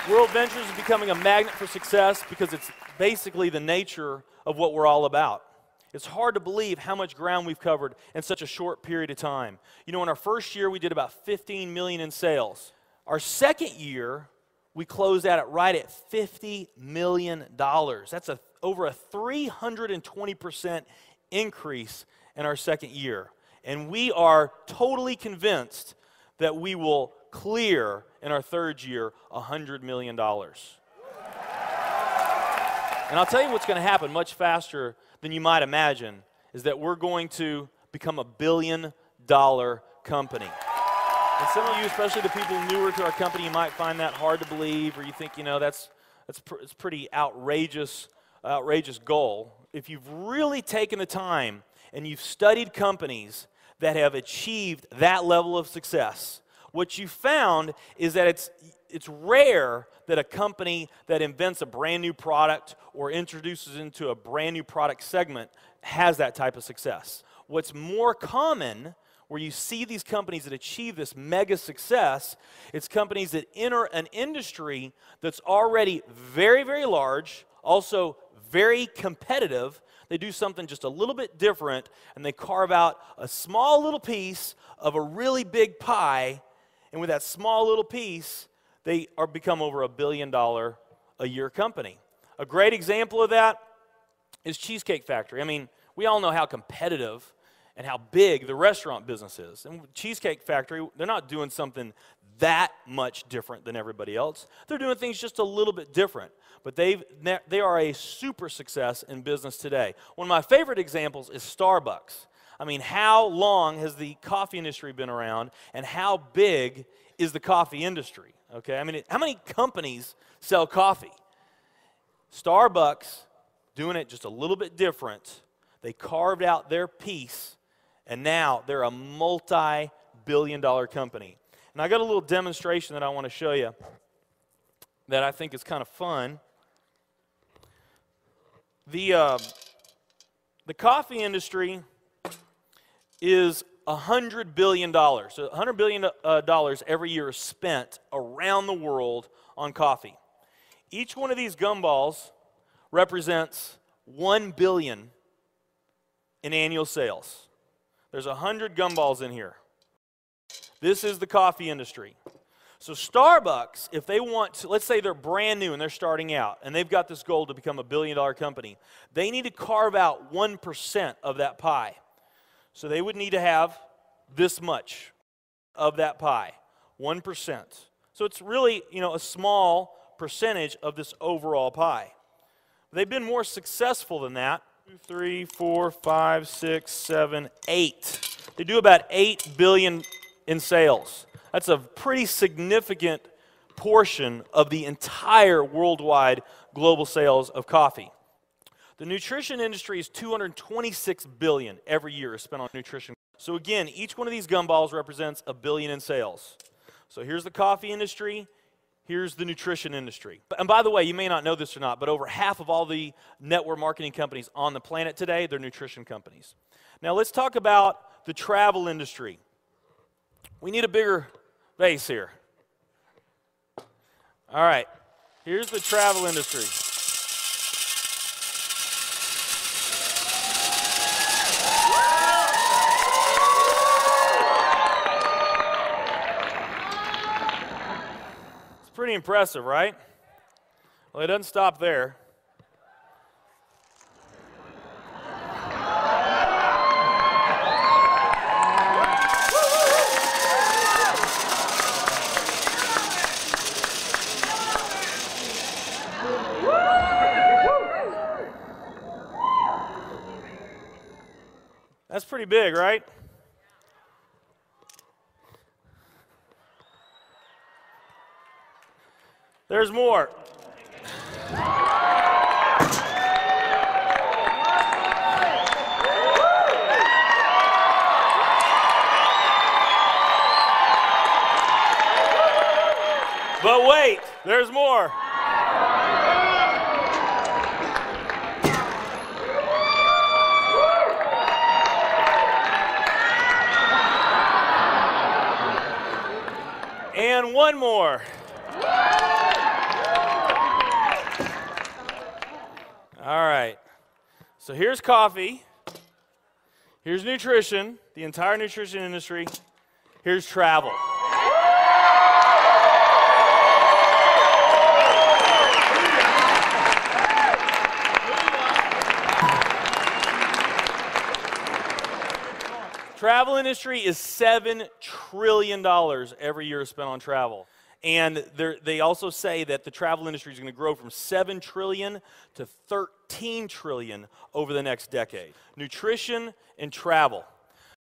WorldVentures is becoming a magnet for success because it's basically the nature of what we're all about. It's hard to believe how much ground we've covered in such a short period of time. You know, in our first year, we did about 15 million in sales. Our second year, we closed out right at $50 million. That's over a 320% increase in our second year. And we are totally convinced that we will clear in our third year $100 million. And I'll tell you what's going to happen much faster than you might imagine is that we're going to become a billion-dollar company. And some of you, especially the people newer to our company, you might find that hard to believe, or you think, you know, it's pretty outrageous goal. If you've really taken the time and you've studied companies that have achieved that level of success, what you found is that it's rare that a company that invents a brand new product or introduces into a brand new product segment has that type of success. What's more common, where you see these companies that achieve this mega success, it's companies that enter an industry that's already very, very large, also very competitive. They do something just a little bit different, and they carve out a small little piece of a really big pie. And with that small little piece, they become over $1 billion a year company. A great example of that is Cheesecake Factory. I mean, we all know how competitive and how big the restaurant business is. And Cheesecake Factory, they're not doing something that much different than everybody else. They're doing things just a little bit different. But they are a super success in business today. One of my favorite examples is Starbucks. I mean, how long has the coffee industry been around, and how big is the coffee industry? Okay, I mean, how many companies sell coffee? Starbucks, doing it just a little bit different, they carved out their piece, and now they're a multi-billion-dollar company. And I got a little demonstration that I want to show you that I think is kind of fun. The coffee industry is $100 billion. So $100 billion every year is spent around the world on coffee. Each one of these gumballs represents $1 billion in annual sales. There's 100 gumballs in here. This is the coffee industry. So Starbucks, if they want to, let's say they're brand new and they're starting out, and they've got this goal to become a billion-dollar company, they need to carve out 1% of that pie. So they would need to have this much of that pie, 1%. So it's really, you know, a small percentage of this overall pie. They've been more successful than that. 2, 3, 4, 5, 6, 7, 8. They do about $8 billion in sales. That's a pretty significant portion of the entire worldwide global sales of coffee. The nutrition industry is $226 billion every year is spent on nutrition. So again, each one of these gumballs represents $1 billion in sales. So here's the coffee industry, here's the nutrition industry. And by the way, you may not know this or not, but over half of all the network marketing companies on the planet today, they're nutrition companies. Now let's talk about the travel industry. We need a bigger base here. All right, here's the travel industry. Pretty impressive, right? Well, it doesn't stop there. That's pretty big, right? There's more. But wait, there's more. And one more. All right. So here's coffee. Here's nutrition, the entire nutrition industry. Here's travel. Travel industry is $7 trillion every year spent on travel. And they also say that the travel industry is going to grow from $7 trillion to $13 trillion over the next decade. Nutrition and travel.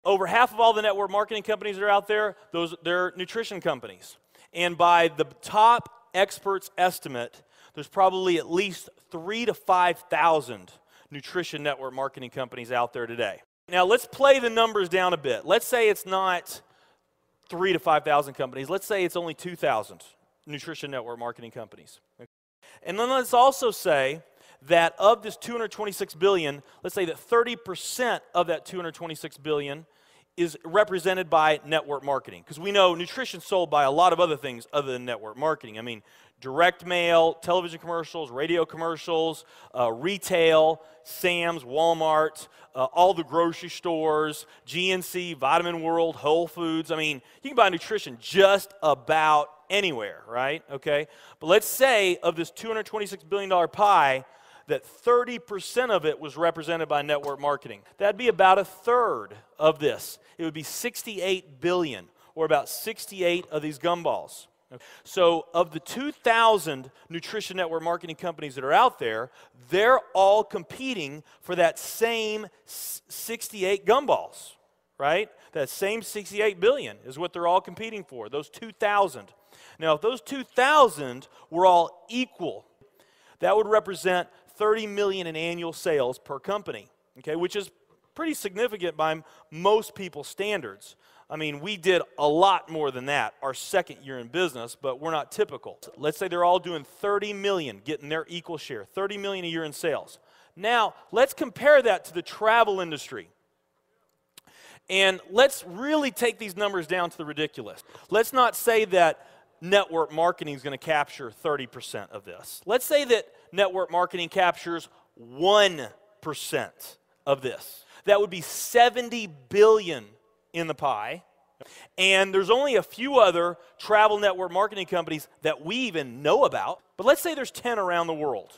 Over half of all the network marketing companies that are out there, they're nutrition companies. And by the top experts' estimate, there's probably at least 3,000 to 5,000 nutrition network marketing companies out there today. Now, let's play the numbers down a bit. Let's say it's not 3,000 to 5,000 companies. Let's say it's only 2,000 nutrition network marketing companies. And then let's also say that of this $226 billion, let's say that 30% of that $226 billion is represented by network marketing. Because we know nutrition's sold by a lot of other things other than network marketing. I mean, direct mail, television commercials, radio commercials, retail, Sam's, Walmart, all the grocery stores, GNC, Vitamin World, Whole Foods. I mean, you can buy nutrition just about anywhere, right? Okay? But let's say of this $226 billion pie, that 30% of it was represented by network marketing. That'd be about a third of this. It would be 68 billion, or about 68 of these gumballs. So of the 2,000 nutrition network marketing companies that are out there, they're all competing for that same 68 gumballs, right? That same 68 billion is what they're all competing for, those 2,000. Now, if those 2,000 were all equal, that would represent 30 million in annual sales per company, okay, which is pretty significant by most people's standards. I mean, we did a lot more than that our second year in business, but we're not typical. Let's say they're all doing 30 million, getting their equal share, 30 million a year in sales. Now, let's compare that to the travel industry. And let's really take these numbers down to the ridiculous. Let's not say that network marketing is going to capture 30% of this. Let's say that network marketing captures 1% of this. That would be 70 billion in the pie. And there's only a few other travel network marketing companies that we even know about. But let's say there's 10 around the world.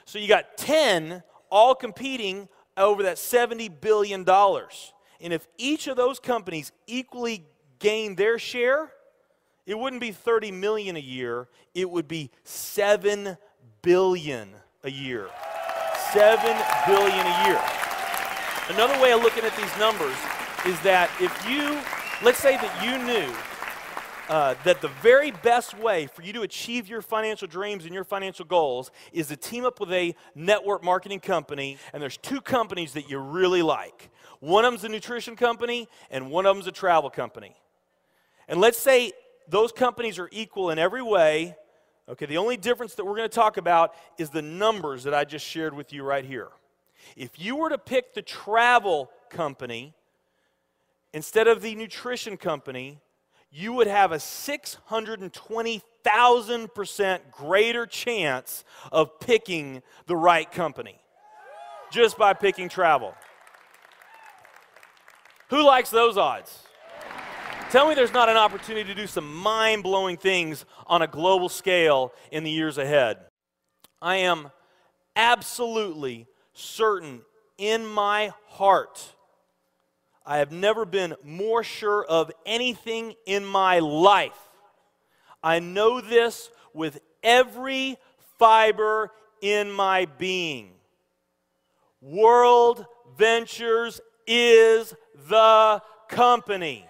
So you got 10 all competing over that $70 billion. And if each of those companies equally gain their share, it wouldn't be 30 million a year, it would be 7 billion a year. 7 billion a year. Another way of looking at these numbers is that if you, let's say that you knew that the very best way for you to achieve your financial dreams and your financial goals is to team up with a network marketing company, and there's two companies that you really like. One of them's a nutrition company, and one of them's a travel company. And let's say those companies are equal in every way. Okay, the only difference that we're going to talk about is the numbers that I just shared with you right here. If you were to pick the travel company instead of the nutrition company, you would have a 620,000% greater chance of picking the right company just by picking travel. Who likes those odds? Tell me there's not an opportunity to do some mind-blowing things on a global scale in the years ahead. I am absolutely certain in my heart, I have never been more sure of anything in my life. I know this with every fiber in my being. WorldVentures is the company.